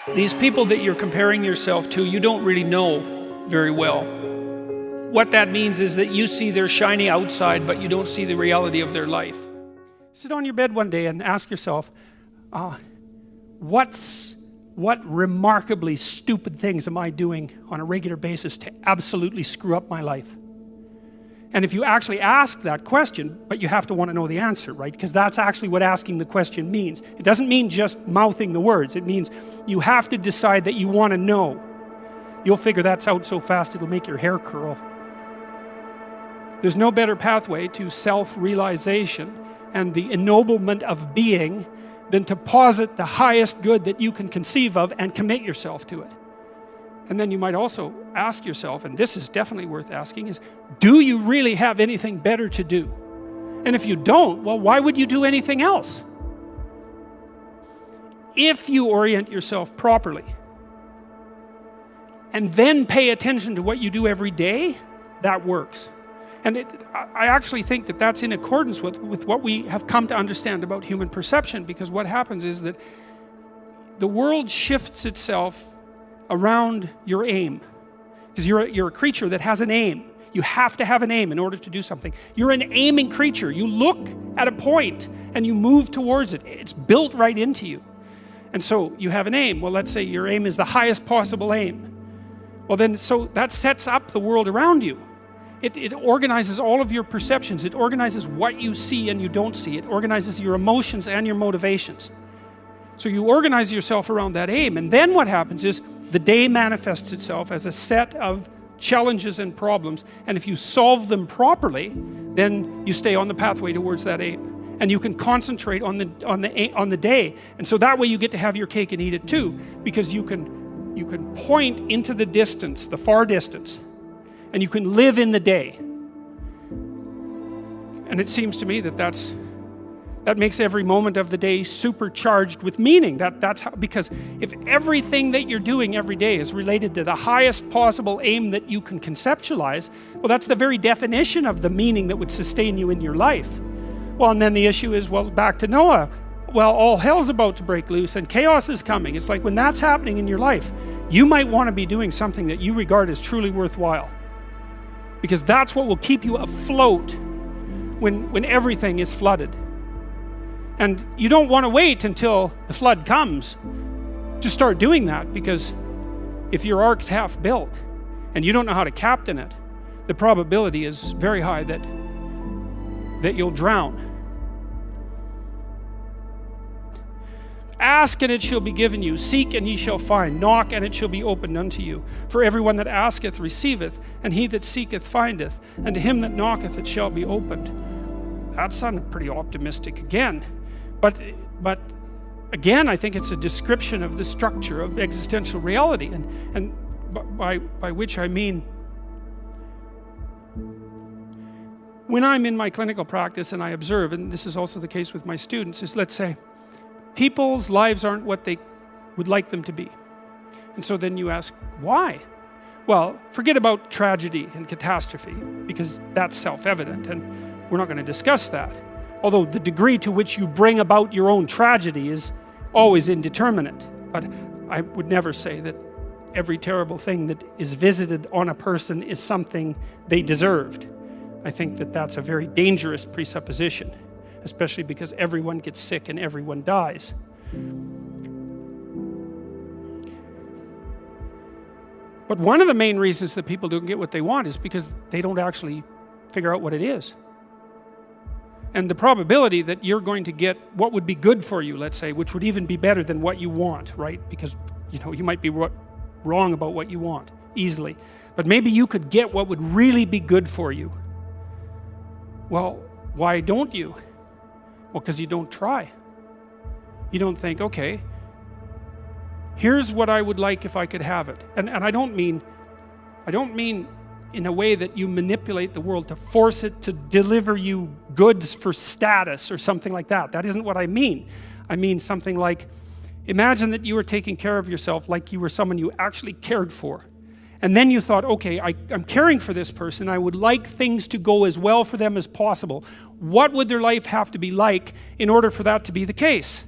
These people that you're comparing yourself to, you don't really know very well. What that means is that you see their shiny outside, but you don't see the reality of their life. Sit on your bed one day and ask yourself, what remarkably stupid things am I doing on a regular basis to absolutely screw up my life? And if you actually ask that question, but you have to want to know the answer, right? Because that's actually what asking the question means. It doesn't mean just mouthing the words. It means you have to decide that you want to know. You'll figure that's out so fast it'll make your hair curl. There's no better pathway to self-realization and the ennoblement of being than to posit the highest good that you can conceive of and commit yourself to it. And then you might also ask yourself, and this is definitely worth asking, is do you really have anything better to do? And if you don't, well, why would you do anything else? If you orient yourself properly and then pay attention to what you do every day, that works. And I actually think that that's in accordance with what we have come to understand about human perception, because what happens is that the world shifts itself around your aim. Because you're a creature that has an aim. You have to have an aim in order to do something. You're an aiming creature. You look at a point and you move towards it. It's built right into you. And so you have an aim. Well, let's say your aim is the highest possible aim. Well then, so that sets up the world around you. It organizes all of your perceptions. It organizes what you see and you don't see. It organizes your emotions and your motivations. So you organize yourself around that aim, and then what happens is the day manifests itself as a set of challenges and problems, and if you solve them properly, then you stay on the pathway towards that aim, and you can concentrate on the day, and so that way you get to have your cake and eat it too, because you can point into the distance, the far distance, and you can live in the day. And it seems to me that makes every moment of the day supercharged with meaning. That's how, because if everything that you're doing every day is related to the highest possible aim that you can conceptualize, well, that's the very definition of the meaning that would sustain you in your life. Well, and then the issue is, well, back to Noah. Well, all hell's about to break loose and chaos is coming. It's like when that's happening in your life, you might want to be doing something that you regard as truly worthwhile. Because that's what will keep you afloat when everything is flooded. And you don't want to wait until the flood comes to start doing that, because if your ark's half built and you don't know how to captain it, the probability is very high that you'll drown. Ask and it shall be given you. Seek and ye shall find. Knock and it shall be opened unto you. For everyone that asketh receiveth, and he that seeketh findeth, and to him that knocketh it shall be opened. That sounded pretty optimistic again. But again, I think it's a description of the structure of existential reality, and by which I mean, when I'm in my clinical practice and I observe, and this is also the case with my students, is let's say people's lives aren't what they would like them to be. And so then you ask, why? Well, forget about tragedy and catastrophe, because that's self-evident, and we're not going to discuss that. Although the degree to which you bring about your own tragedy is always indeterminate. But I would never say that every terrible thing that is visited on a person is something they deserved. I think that that's a very dangerous presupposition, especially because everyone gets sick and everyone dies. But one of the main reasons that people don't get what they want is because they don't actually figure out what it is. And the probability that you're going to get what would be good for you, let's say, which would even be better than what you want, right? Because, you might be wrong about what you want easily. But maybe you could get what would really be good for you. Well, why don't you? Well, because you don't try. You don't think, okay, here's what I would like if I could have it. And I don't mean in a way that you manipulate the world to force it to deliver you goods for status or something like that. That isn't what I mean. I mean something like, imagine that you were taking care of yourself like you were someone you actually cared for. And then you thought, okay, I'm caring for this person. I would like things to go as well for them as possible. What would their life have to be like in order for that to be the case?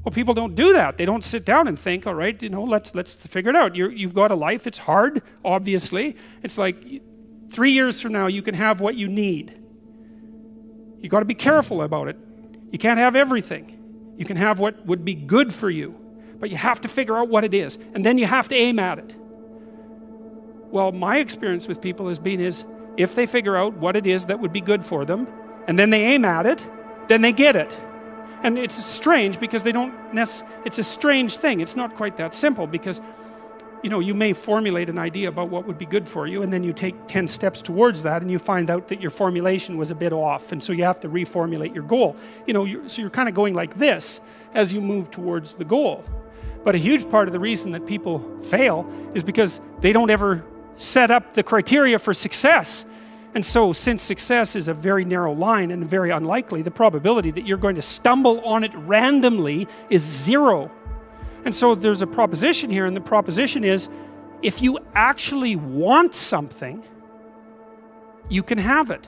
Well, people don't do that. They don't sit down and think, all right, let's figure it out. You've got a life. It's hard, obviously. It's like 3 years from now, you can have what you need. You got to be careful about it. You can't have everything. You can have what would be good for you, but you have to figure out what it is, and then you have to aim at it. Well, my experience with people has been if they figure out what it is that would be good for them, and then they aim at it, then they get it. And it's strange because it's a strange thing. It's not quite that simple because, you may formulate an idea about what would be good for you, and then you take 10 steps towards that, and you find out that your formulation was a bit off, and so you have to reformulate your goal. So you're kind of going like this as you move towards the goal. But a huge part of the reason that people fail is because they don't ever set up the criteria for success. And so since success is a very narrow line and very unlikely, the probability that you're going to stumble on it randomly is 0. And so there's a proposition here, and the proposition is, if you actually want something, you can have it.